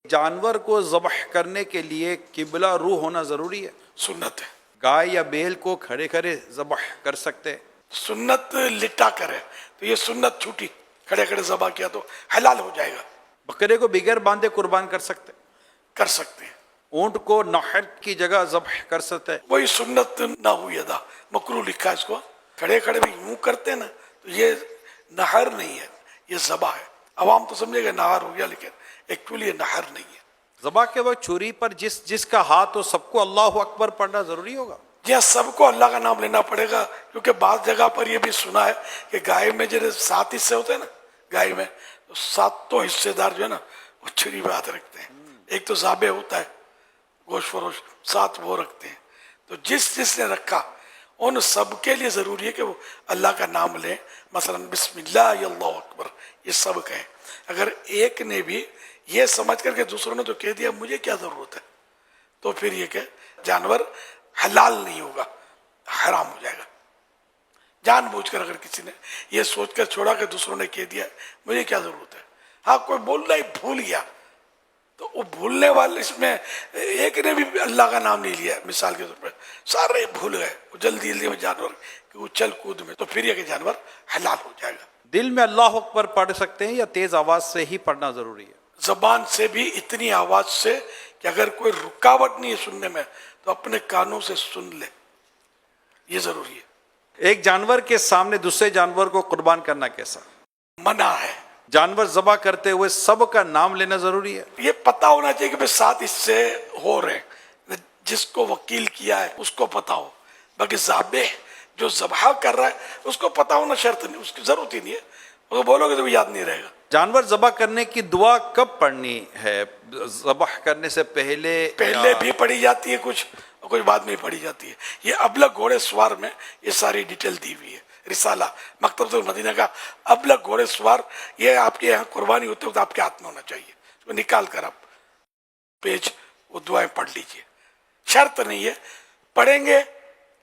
جانور کو ذبح کرنے کے لیے قبلہ رو ہونا ضروری ہے؟ سنت ہے. گائے یا بیل کو کھڑے کھڑے ذبح کر سکتے ہیں؟ سنت لٹا کر ہے تو یہ سنت چھوٹی، کھڑے کھڑے ذبح کیا تو حلال ہو جائے گا. بکرے کو بغیر باندھے قربان کر سکتے ہیں؟ کر سکتے ہیں. اونٹ کو نحر کی جگہ ذبح کر سکتے ہیں؟ وہی سنت نہ ہوئی ادا، مکروہ لکھا ہے اس کو. کھڑے کھڑے بھی یوں کرتے ہیں نا تو یہ نہر نہیں ہے، یہ ذبح ہے. عوام تو سمجھے گا نہر ہو گیا، لیکن ایکچولی یہ نہر نہیں ہے. ذبح کے وقت چھری پر جس کا ہاتھ ہو سب کو اللہ اکبر پڑھنا ضروری ہوگا؟ جہاں سب کو اللہ کا نام لینا پڑے گا، کیونکہ بعض جگہ پر یہ بھی سنا ہے کہ گائے میں جو 7 حصے ہوتے ہیں نا، گائے میں تو 7 حصے دار جو ہے نا وہ چھری پہ ہاتھ رکھتے ہیں. ایک تو ذابح ہوتا ہے گوشت فروش، 7 وہ رکھتے ہیں. تو جس نے رکھا ان سب کے لیے ضروری ہے کہ وہ اللہ کا نام لیں. مثلا بسم اللہ یا اللہ اکبر یہ سب کہیں. اگر ایک نے بھی یہ سمجھ کر کے دوسروں نے تو کہہ دیا مجھے کیا ضرورت ہے، تو پھر یہ کہ جانور حلال نہیں ہوگا، حرام ہو جائے گا. جان بوجھ کر اگر کسی نے یہ سوچ کر چھوڑا کہ دوسروں نے کہہ دیا مجھے کیا ضرورت ہے. ہاں کوئی بولنا ہی بھول گیا تو وہ بھولنے والے، اس میں ایک نے بھی اللہ کا نام نہیں لیا مثال کے طور پر، سارے بھول گئے وہ جلدی میں جانور کہ وہ چل کود میں، تو پھر یہ کہ جانور حلال ہو جائے گا. دل میں اللہ اکبر پڑھ سکتے ہیں یا تیز آواز سے ہی پڑھنا ضروری ہے؟ زبان سے بھی اتنی آواز سے کہ اگر کوئی رکاوٹ نہیں ہے سننے میں تو اپنے کانوں سے سن لے، یہ ضروری ہے. ایک جانور کے سامنے دوسرے جانور کو قربان کرنا کیسا؟ منع ہے. جانور ذبح کرتے ہوئے سب کا نام لینا ضروری ہے؟ یہ پتہ ہونا چاہیے کہ 7 حصے ہو رہے ہیں، جس کو وکیل کیا ہے اس کو پتہ ہو. باقی ذابح جو ذبح کر رہا ہے اس کو پتہ ہونا شرط نہیں، اس کی ضرورت ہی نہیں ہے. وہ بولو گے تو یاد نہیں رہے گا. جانور ذبح کرنے کی دعا کب پڑھنی ہے؟ ذبح کرنے سے پہلے بھی پڑھی جاتی ہے کچھ، اور کچھ بعد میں پڑھی جاتی ہے. یہ ابلغ گھوڑے سوار میں یہ ساری ڈیٹیل دی ہوئی ہے. رسالہ مکتبۃ المدینہ کا ابلغ گھوڑے سوار، یہ آپ کے یہاں قربانی ہوتے وقت آپ کے ہاتھ میں ہونا چاہیے. اس کو نکال کر آپ پیج وہ دعائیں پڑھ لیجئے. شرط نہیں ہے، پڑھیں گے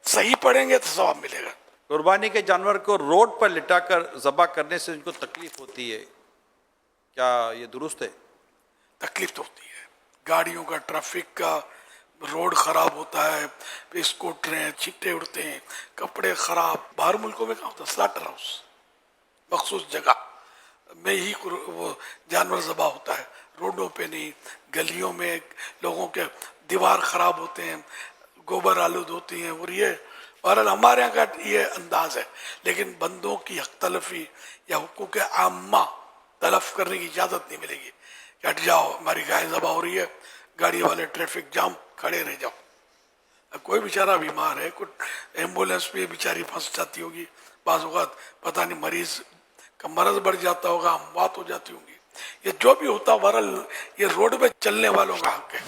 صحیح پڑھیں گے تو ثواب ملے گا. قربانی کے جانور کو روڈ پر لٹا کر ذبح کرنے سے ان کو تکلیف ہوتی ہے، کیا یہ درست ہے؟ تکلیف تو ہوتی ہے، گاڑیوں کا، ٹریفک کا، روڈ خراب ہوتا ہے، اسکوٹریں چھٹے اڑتے ہیں، کپڑے خراب. باہر ملکوں میں کہاں ہوتا ہے سلاٹر ہاؤس، مخصوص جگہ میں ہی وہ جانور ذبح ہوتا ہے، روڈوں پہ نہیں. گلیوں میں لوگوں کے دیوار خراب ہوتے ہیں، گوبر آلود ہوتی ہیں. اور یہ بہرحال ہمارے یہاں کا یہ انداز ہے، لیکن بندوں کی حق تلفی یا حقوق عامہ تلف کرنے کی اجازت نہیں ملے گی کہ ہٹ جاؤ ہماری گائے ذبح ہو رہی ہے، گاڑی والے ٹریفک جام کھڑے رہ جاؤ. کوئی بیچارہ بیمار ہے، کوئی ایمبولینس پہ بیچاری پھنس جاتی ہوگی، بعض اوقات پتہ نہیں مریض کا مرض بڑھ جاتا ہوگا، اموات ہو جاتی ہوں گی. یہ جو بھی ہوتا بہرحال یہ روڈ پہ چلنے والوں کا حق ہے.